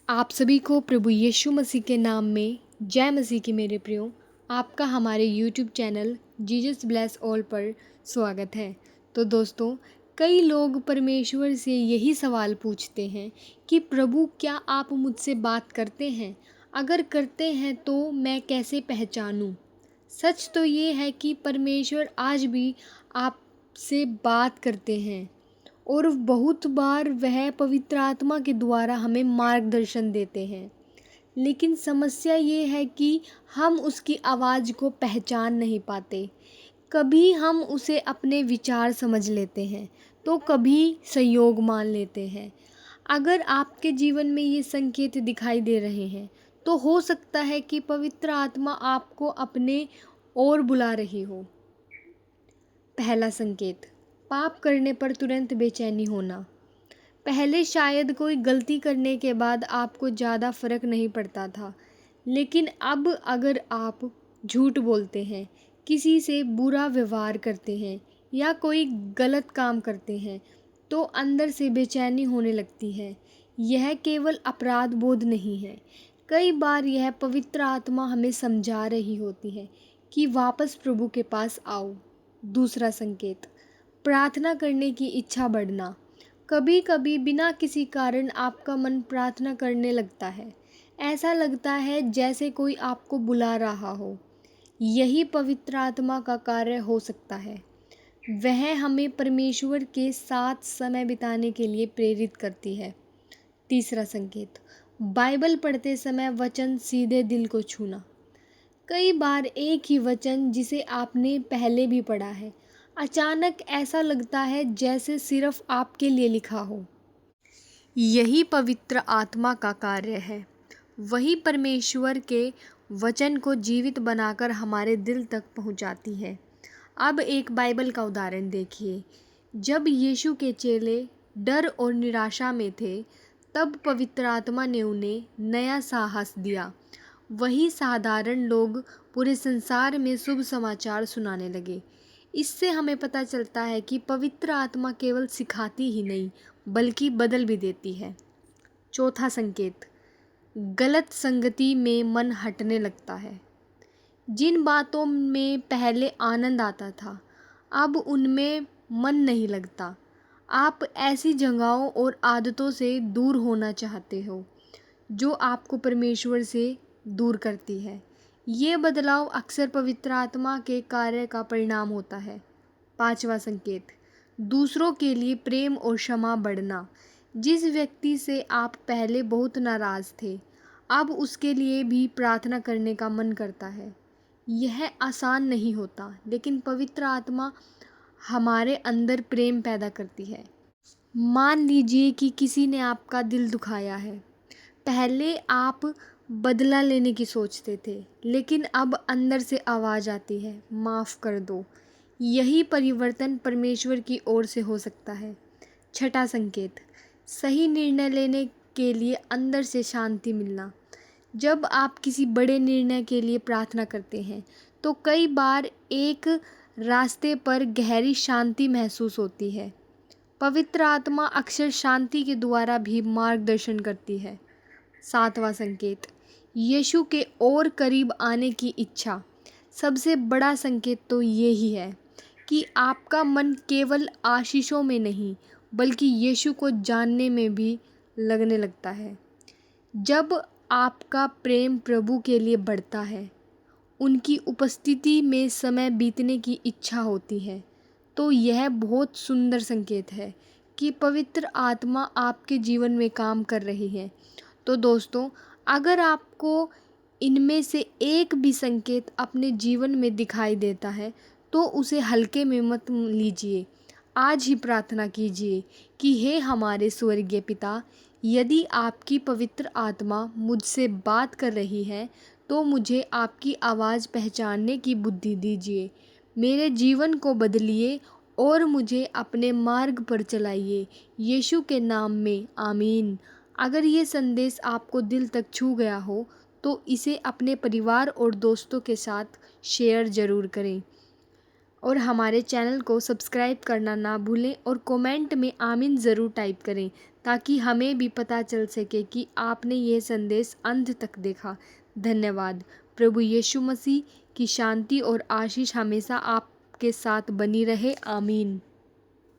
आप सभी को प्रभु यीशु मसीह के नाम में जय मसीह की मेरे प्रियो। आपका हमारे YouTube channel Jesus bless all पर स्वागत है। तो दोस्तों, कई लोग परमेश्वर से यही सवाल पूछते हैं कि प्रभु, क्या आप मुझसे बात करते हैं? अगर करते हैं तो मैं कैसे पहचानूं? सच तो ये है कि परमेश्वर आज भी आपसे बात करते हैं और बहुत बार वह पवित्र आत्मा के द्वारा हमें मार्गदर्शन देते हैं। लेकिन समस्या ये है कि हम उसकी आवाज़ को पहचान नहीं पाते। कभी हम उसे अपने विचार समझ लेते हैं तो कभी संयोग मान लेते हैं। अगर आपके जीवन में ये संकेत दिखाई दे रहे हैं तो हो सकता है कि पवित्र आत्मा आपको अपने ओर बुला रही हो। पहला संकेत, पाप करने पर तुरंत बेचैनी होना। पहले शायद कोई गलती करने के बाद आपको ज़्यादा फर्क नहीं पड़ता था, लेकिन अब अगर आप झूठ बोलते हैं, किसी से बुरा व्यवहार करते हैं या कोई गलत काम करते हैं तो अंदर से बेचैनी होने लगती है। यह केवल अपराध बोध नहीं है, कई बार यह पवित्र आत्मा हमें समझा रही होती है कि वापस प्रभु के पास आओ। दूसरा संकेत, प्रार्थना करने की इच्छा बढ़ना। कभी कभी बिना किसी कारण आपका मन प्रार्थना करने लगता है। ऐसा लगता है जैसे कोई आपको बुला रहा हो। यही पवित्र आत्मा का कार्य हो सकता है। वह हमें परमेश्वर के साथ समय बिताने के लिए प्रेरित करती है। तीसरा संकेत, बाइबल पढ़ते समय वचन सीधे दिल को छूना। कई बार एक ही वचन जिसे आपने पहले भी पढ़ा है, अचानक ऐसा लगता है जैसे सिर्फ आपके लिए लिखा हो। यही पवित्र आत्मा का कार्य है। वही परमेश्वर के वचन को जीवित बनाकर हमारे दिल तक पहुंचाती है। अब एक बाइबल का उदाहरण देखिए। जब यीशु के चेले डर और निराशा में थे, तब पवित्र आत्मा ने उन्हें नया साहस दिया। वही साधारण लोग पूरे संसार में शुभ समाचार सुनाने लगे। इससे हमें पता चलता है कि पवित्र आत्मा केवल सिखाती ही नहीं बल्कि बदल भी देती है। चौथा संकेत, गलत संगति में मन हटने लगता है। जिन बातों में पहले आनंद आता था, अब उनमें मन नहीं लगता। आप ऐसी जगहों और आदतों से दूर होना चाहते हो जो आपको परमेश्वर से दूर करती है। ये बदलाव अक्सर पवित्र आत्मा के कार्य का परिणाम होता है। पांचवा संकेत, दूसरों के लिए प्रेम और क्षमा बढ़ना। जिस व्यक्ति से आप पहले बहुत नाराज़ थे, अब उसके लिए भी प्रार्थना करने का मन करता है। यह आसान नहीं होता, लेकिन पवित्र आत्मा हमारे अंदर प्रेम पैदा करती है। मान लीजिए कि किसी ने आपका दिल दुखाया है। पहले आप बदला लेने की सोचते थे, लेकिन अब अंदर से आवाज़ आती है, माफ़ कर दो। यही परिवर्तन परमेश्वर की ओर से हो सकता है। छठा संकेत, सही निर्णय लेने के लिए अंदर से शांति मिलना। जब आप किसी बड़े निर्णय के लिए प्रार्थना करते हैं तो कई बार एक रास्ते पर गहरी शांति महसूस होती है। पवित्र आत्मा अक्सर शांति के द्वारा भी मार्गदर्शन करती है। सातवां संकेत, यीशु के और करीब आने की इच्छा। सबसे बड़ा संकेत तो ये ही है कि आपका मन केवल आशीषों में नहीं बल्कि यीशु को जानने में भी लगने लगता है। जब आपका प्रेम प्रभु के लिए बढ़ता है, उनकी उपस्थिति में समय बीतने की इच्छा होती है, तो यह बहुत सुंदर संकेत है कि पवित्र आत्मा आपके जीवन में काम कर रही है। तो दोस्तों, अगर आपको इनमें से एक भी संकेत अपने जीवन में दिखाई देता है तो उसे हल्के में मत लीजिए। आज ही प्रार्थना कीजिए कि हे हमारे स्वर्गीय पिता, यदि आपकी पवित्र आत्मा मुझसे बात कर रही है तो मुझे आपकी आवाज़ पहचानने की बुद्धि दीजिए। मेरे जीवन को बदलिए और मुझे अपने मार्ग पर चलाइए। यीशु के नाम में आमीन। अगर ये संदेश आपको दिल तक छू गया हो तो इसे अपने परिवार और दोस्तों के साथ शेयर ज़रूर करें और हमारे चैनल को सब्सक्राइब करना ना भूलें और कमेंट में आमीन ज़रूर टाइप करें ताकि हमें भी पता चल सके कि आपने ये संदेश अंत तक देखा। धन्यवाद। प्रभु यीशु मसीह की शांति और आशीष हमेशा आपके साथ बनी रहे। आमीन।